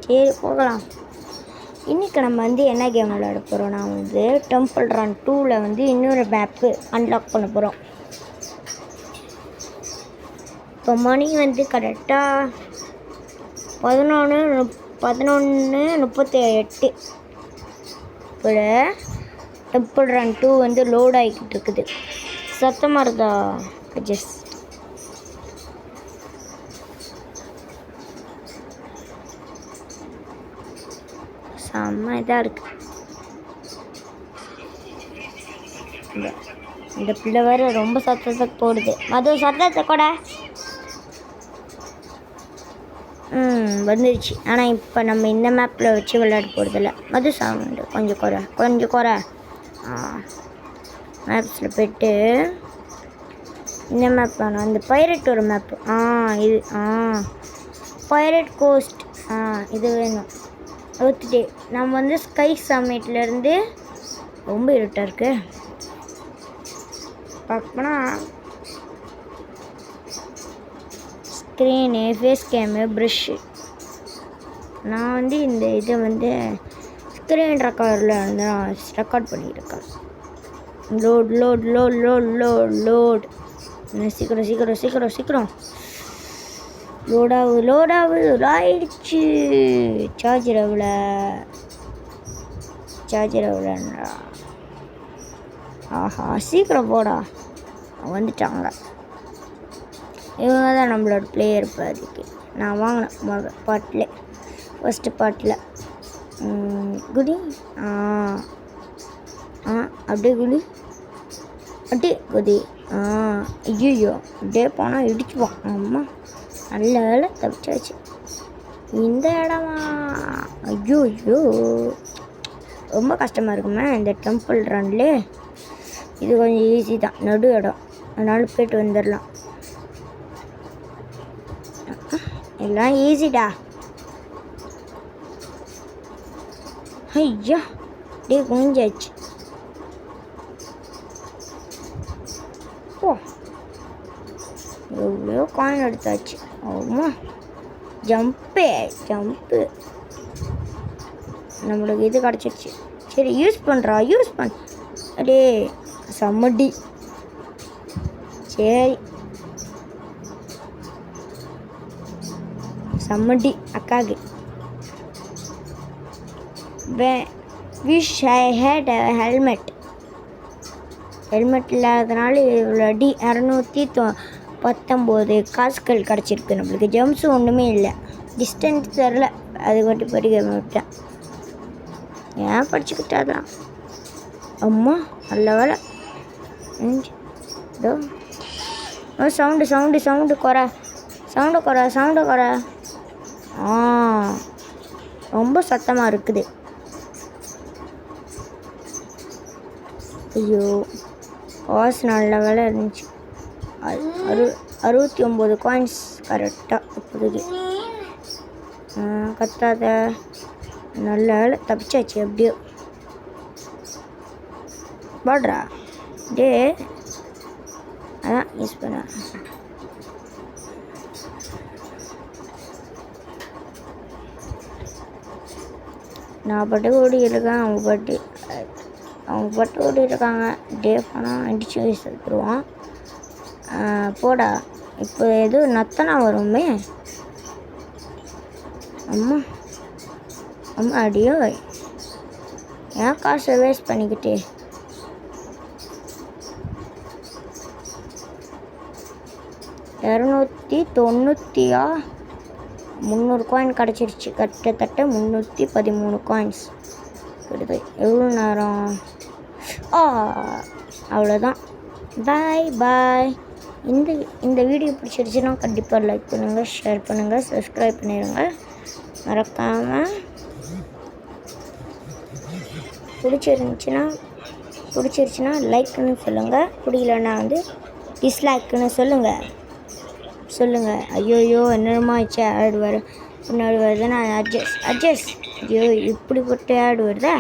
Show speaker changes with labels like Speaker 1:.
Speaker 1: சரி போகலாம். இன்றைக்கி நம்ம வந்து என்ன கேம் விளையாட போகிறோம், நான் வந்து டெம்பிள் ரன் 2ல் வந்து இன்னொரு மேப்பு அன்லாக் பண்ண போகிறோம். இப்போ மணி வந்து கரெக்டாக 11:38. இப்போ டெம்பிள் ரன் 2 வந்து லோட் ஆகிக்கிட்டு இருக்குது. சத்தமாக இருந்தா ஜஸ்ட் செம்ம இதாக இருக்குது. இந்த பிள்ளை வேறு ரொம்ப சத்தத்தை போடுது. அது சத்தத்தை கூட வந்துடுச்சு. ஆனால் இப்போ நம்ம இந்த மேப்பில் வச்சு விளையாட போகிறதில்ல. மது சவுண்டு கொஞ்சம் குறை. மேப்ஸில் போய்ட்டு இந்த மேப் வேணும். அந்த பைரட் ஒரு மேப்பு. இது பைரட் கோஸ்ட். இது வேணும். ஓகே, நம்ம வந்து ஸ்கை சம்மிட்லேருந்து ரொம்ப இருட்டாக இருக்குது. பார்க்கணும்னா ஸ்க்ரீனு, ஃபேஸ் கேமு, ப்ரஷ்ஷு. நான் வந்து இந்த இதை வந்து ஸ்க்ரீன் ரெக்கார்டில் வந்து நான் ரெக்கார்ட் பண்ணியிருக்கேன். லோட் சீக்கிரம் லோடாகுது ஆயிடுச்சு. சார்ஜர் எவ்வளோன்றா. ஆஹா, சீக்கிரம் போடா. வந்துட்டாங்க. இவங்க தான் நம்மளோட பிளேயர். பாதிக்கு நான் வாங்கினேன் ஃபஸ்ட்டு பாட்டில் குடி. அப்படியே குதி. ஐயோ, அப்படியே போனால் இடிச்சுப்போம். அம்மா நல்ல வேலை தப்பிச்சாச்சு. இந்த இடமா ஐயோ ரொம்ப கஷ்டமாக இருக்குமே இந்த டெம்பிள் ரன்லே. இது கொஞ்சம் ஈஸி தான், நடு இடம், அதனால போய்ட்டு வந்துடலாம். எல்லாம் ஈஸிடா. ஐயா டே குஞ்சாச்சு. எவ்வளோ காயின் எடுத்தாச்சு. ஆமா, ஜம்ப்பு நம்மளுக்கு இது கிடச்சிருச்சு. சரி, யூஸ் பண்ண அடே சம்மடி. சரி சம்மடி அக்காக்கு. விஷ் ஐ ஹேட் ஹெல்மெட் இல்லாததுனால இவ்வளோ அடி 619 காசுகள் கிடச்சிருக்கு நம்மளுக்கு. ஜம்ப்ஸும் ஒன்றுமே இல்லை. டிஸ்டன்ஸ் தெரில, அது மட்டும் படிக்க விட்டேன். ஏன் படிச்சுக்கிட்டாதான். அம்மா நல்ல வேலை. இதோ சவுண்டு குறை. ரொம்ப சத்தமாக இருக்குது. ஐயோ, வாஸ் நல்ல வேலை இருந்துச்சு. 69 காயின்ஸ் கரெக்டாக இப்போதைக்கு. கத்தாத, நல்ல வேலை தப்பிச்சாச்சு. எப்படியோ பாடுறா டே. அதான் யூஸ் பண்ண. நான் பாட்டு ஓடி இருக்கேன், அவங்க பாட்டு ஓடி இருக்காங்க. டே போனால் அடிச்சு வயசு எடுத்துருவான். போடா, இப்போ எதுவும் நத்தனா வருமே. அம்மா அடியோ, ஏன் காசை வேஸ்ட் பண்ணிக்கிட்டே. $290 300 காயின் கிடச்சிருச்சு. கிட்டத்தட்ட 313 காயின்ஸ் கிடையாது. எவ்வளோ நேரம்? அவ்வளோதான். பாய். இந்த வீடியோ பிடிச்சிருச்சுன்னா கண்டிப்பாக லைக் பண்ணுங்கள், ஷேர் பண்ணுங்கள், சப்ஸ்கிரைப் பண்ணிடுங்க. மறக்காமல் பிடிச்சிருச்சுன்னா லைக்குன்னு சொல்லுங்கள். பிடிக்கலன்னா வந்து டிஸ்லைக்குன்னு சொல்லுங்கள். ஐயோ என்னமா ஆச்சு, ஆடு வர பின்னாடி வருது. நான் அட்ஜஸ்ட் ஐயோ இப்படிப்பட்ட ஆடு வருதா.